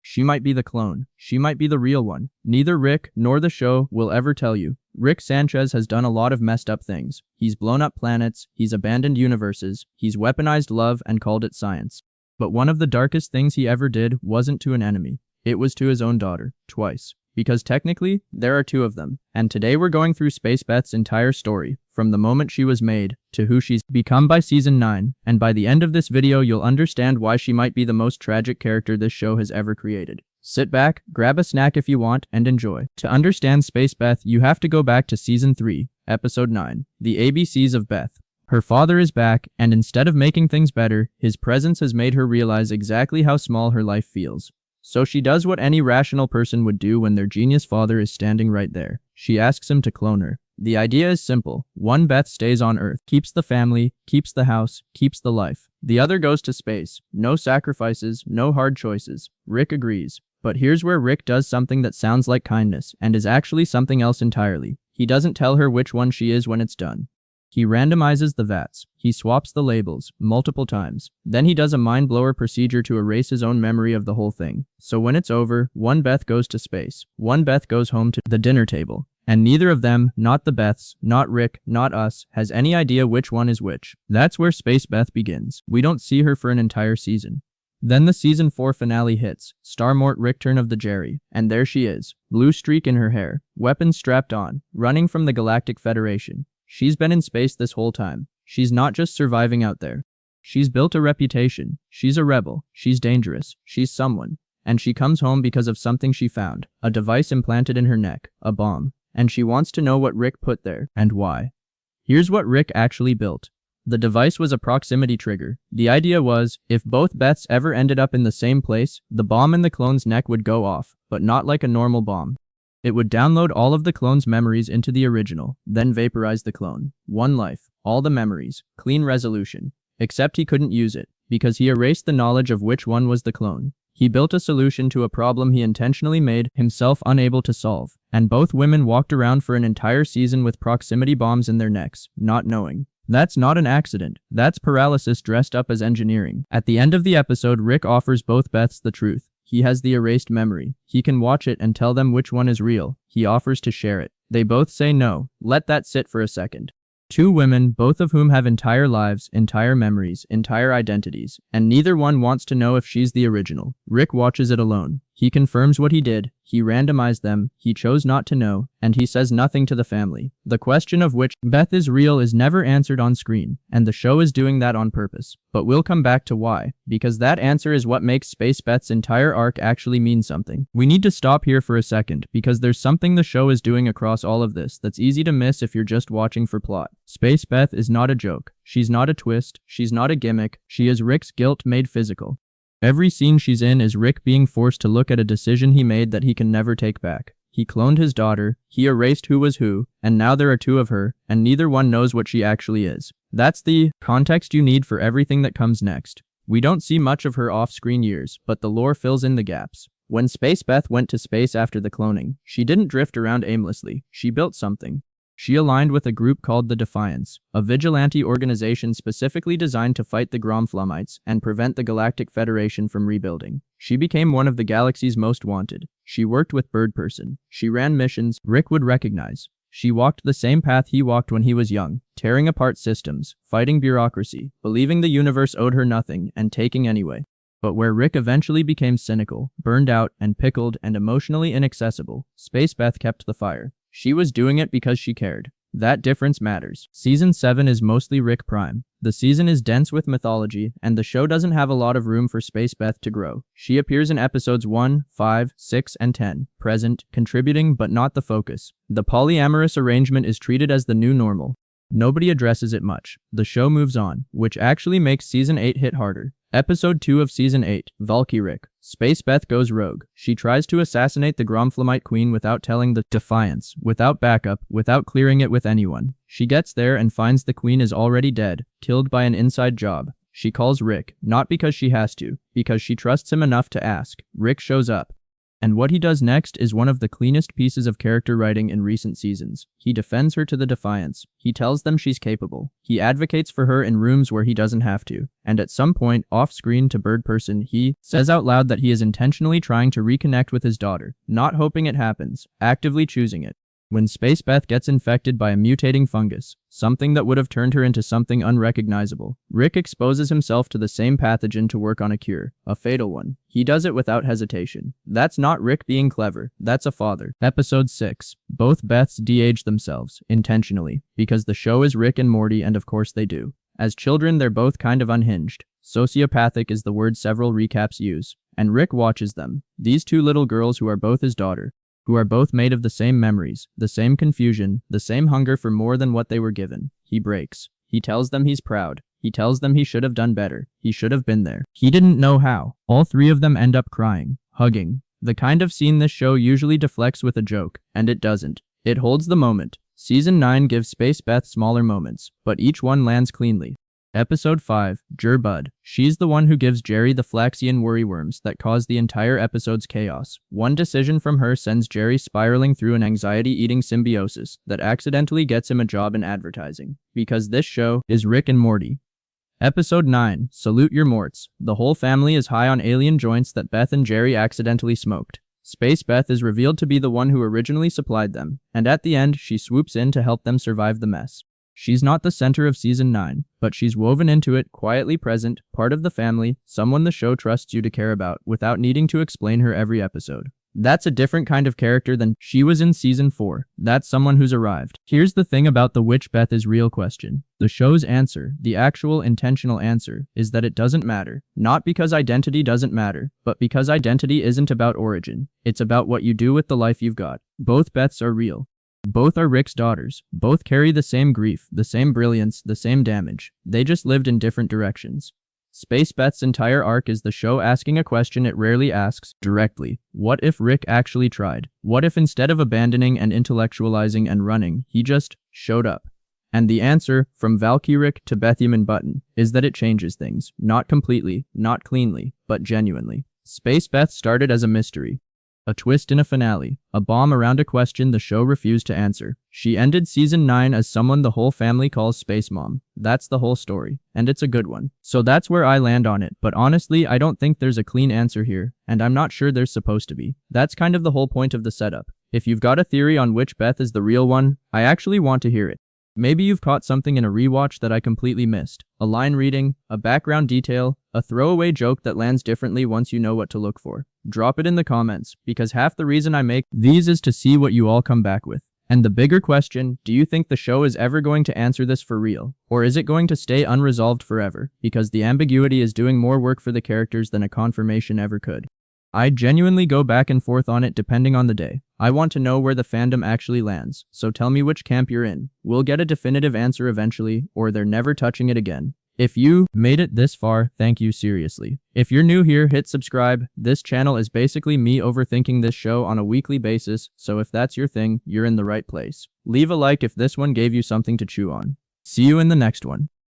She might be the clone. She might be the real one. Neither Rick nor the show will ever tell you. Rick Sanchez has done a lot of messed up things. He's blown up planets, he's abandoned universes, he's weaponized love and called it science. But one of the darkest things he ever did wasn't to an enemy. It was to his own daughter, twice. Because technically, there are two of them. And today we're going through Space Beth's entire story, from the moment she was made, to who she's become by season 9, and by the end of this video you'll understand why she might be the most tragic character this show has ever created. Sit back, grab a snack if you want, and enjoy. To understand Space Beth, you have to go back to season 3, episode 9, The ABCs of Beth. Her father is back, and instead of making things better, his presence has made her realize exactly how small her life feels. So she does what any rational person would do when their genius father is standing right there. She asks him to clone her. The idea is simple. One Beth stays on Earth, keeps the family, keeps the house, keeps the life. The other goes to space. No sacrifices, no hard choices. Rick agrees. But here's where Rick does something that sounds like kindness, and is actually something else entirely. He doesn't tell her which one she is when it's done. He randomizes the vats. He swaps the labels, multiple times. Then he does a mind-blower procedure to erase his own memory of the whole thing. So when it's over, one Beth goes to space. One Beth goes home to the dinner table. And neither of them, not the Beths, not Rick, not us, has any idea which one is which. That's where Space Beth begins. We don't see her for an entire season. Then the season 4 finale hits. Starmort Return of the Jerry. And there she is. Blue streak in her hair. Weapons strapped on. Running from the Galactic Federation. She's been in space this whole time. She's not just surviving out there. She's built a reputation. She's a rebel. She's dangerous. She's someone. And she comes home because of something she found. A device implanted in her neck. A bomb. And she wants to know what Rick put there, and why. Here's what Rick actually built. The device was a proximity trigger. The idea was, if both Beths ever ended up in the same place, the bomb in the clone's neck would go off, but not like a normal bomb. It would download all of the clone's memories into the original, then vaporize the clone. One life, all the memories, clean resolution. Except he couldn't use it, because he erased the knowledge of which one was the clone. He built a solution to a problem he intentionally made himself unable to solve, and both women walked around for an entire season with proximity bombs in their necks, not knowing. That's not an accident. That's paralysis dressed up as engineering. At the end of the episode, Rick offers both Beths the truth. He has the erased memory. He can watch it and tell them which one is real. He offers to share it. They both say no. Let that sit for a second. Two women, both of whom have entire lives, entire memories, entire identities, and neither one wants to know if she's the original. Rick watches it alone. He confirms what he did, he randomized them, he chose not to know, and he says nothing to the family. The question of which Beth is real is never answered on screen, and the show is doing that on purpose. But we'll come back to why, because that answer is what makes Space Beth's entire arc actually mean something. We need to stop here for a second, because there's something the show is doing across all of this that's easy to miss if you're just watching for plot. Space Beth is not a joke. She's not a twist. She's not a gimmick. She is Rick's guilt made physical. Every scene she's in is Rick being forced to look at a decision he made that he can never take back. He cloned his daughter, he erased who was who, and now there are two of her, and neither one knows what she actually is. That's the context you need for everything that comes next. We don't see much of her off-screen years, but the lore fills in the gaps. When Space Beth went to space after the cloning, she didn't drift around aimlessly. She built something. She aligned with a group called the Defiance, a vigilante organization specifically designed to fight the Gromflamites and prevent the Galactic Federation from rebuilding. She became one of the galaxy's most wanted. She worked with Bird Person. She ran missions Rick would recognize. She walked the same path he walked when he was young, tearing apart systems, fighting bureaucracy, believing the universe owed her nothing, and taking anyway. But where Rick eventually became cynical, burned out, and pickled, and emotionally inaccessible, Space Beth kept the fire. She was doing it because she cared. That difference matters. Season 7 is mostly Rick Prime. The season is dense with mythology, and the show doesn't have a lot of room for Space Beth to grow. She appears in episodes 1, 5, 6, and 10, present, contributing but not the focus. The polyamorous arrangement is treated as the new normal. Nobody addresses it much. The show moves on, which actually makes Season 8 hit harder. Episode 2 of Season 8, Valkyric. Space Beth goes rogue. She tries to assassinate the Gromflamite Queen without telling the Defiance, without backup, without clearing it with anyone. She gets there and finds the Queen is already dead, killed by an inside job. She calls Rick, not because she has to, because she trusts him enough to ask. Rick shows up. And what he does next is one of the cleanest pieces of character writing in recent seasons. He defends her to the defiance. He tells them she's capable. He advocates for her in rooms where he doesn't have to. And at some point, off-screen to Bird Person, he says out loud that he is intentionally trying to reconnect with his daughter, not hoping it happens, actively choosing it. When Space Beth gets infected by a mutating fungus, something that would have turned her into something unrecognizable, Rick exposes himself to the same pathogen to work on a cure, a fatal one. He does it without hesitation. That's not Rick being clever, that's a father. Episode 6. Both Beths de-age themselves, intentionally, because the show is Rick and Morty and of course they do. As children, they're both kind of unhinged. Sociopathic is the word several recaps use, and Rick watches them. These two little girls who are both his daughter, who are both made of the same memories, the same confusion, the same hunger for more than what they were given. He breaks. He tells them he's proud. He tells them he should have done better. He should have been there. He didn't know how. All three of them end up crying, hugging. The kind of scene this show usually deflects with a joke, and it doesn't. It holds the moment. Season 9 gives Space Beth smaller moments, but each one lands cleanly. Episode 5, Bud. She's the one who gives Jerry the Flaxian worryworms that cause the entire episode's chaos. One decision from her sends Jerry spiraling through an anxiety-eating symbiosis that accidentally gets him a job in advertising. Because this show is Rick and Morty. Episode 9, Salute Your Morts. The whole family is high on alien joints that Beth and Jerry accidentally smoked. Space Beth is revealed to be the one who originally supplied them, and at the end, she swoops in to help them survive the mess. She's not the center of Season 9, but she's woven into it, quietly present, part of the family, someone the show trusts you to care about without needing to explain her every episode. That's a different kind of character than she was in Season 4. That's someone who's arrived. Here's the thing about the which Beth is real question. The show's answer, the actual intentional answer, is that it doesn't matter. Not because identity doesn't matter, but because identity isn't about origin. It's about what you do with the life you've got. Both Beths are real. Both are Rick's daughters. Both carry the same grief, the same brilliance, the same damage. They just lived in different directions. Space Beth's entire arc is the show asking a question it rarely asks directly. What if Rick actually tried? What if instead of abandoning and intellectualizing and running, he just showed up? And the answer, from Valkyric to Bethuman Button, is that it changes things. Not completely, not cleanly, but genuinely. Space Beth started as a mystery. A twist in a finale, a bomb around a question the show refused to answer. She ended Season 9 as someone the whole family calls Space Mom. That's the whole story, and it's a good one. So that's where I land on it, but honestly, I don't think there's a clean answer here, and I'm not sure there's supposed to be. That's kind of the whole point of the setup. If you've got a theory on which Beth is the real one, I actually want to hear it. Maybe you've caught something in a rewatch that I completely missed. A line reading, a background detail, a throwaway joke that lands differently once you know what to look for. Drop it in the comments, because half the reason I make these is to see what you all come back with. And the bigger question, do you think the show is ever going to answer this for real? Or is it going to stay unresolved forever? Because the ambiguity is doing more work for the characters than a confirmation ever could. I genuinely go back and forth on it depending on the day. I want to know where the fandom actually lands, so tell me which camp you're in. We'll get a definitive answer eventually, or they're never touching it again. If you made it this far, thank you seriously. If you're new here, hit subscribe. This channel is basically me overthinking this show on a weekly basis, so if that's your thing, you're in the right place. Leave a like if this one gave you something to chew on. See you in the next one.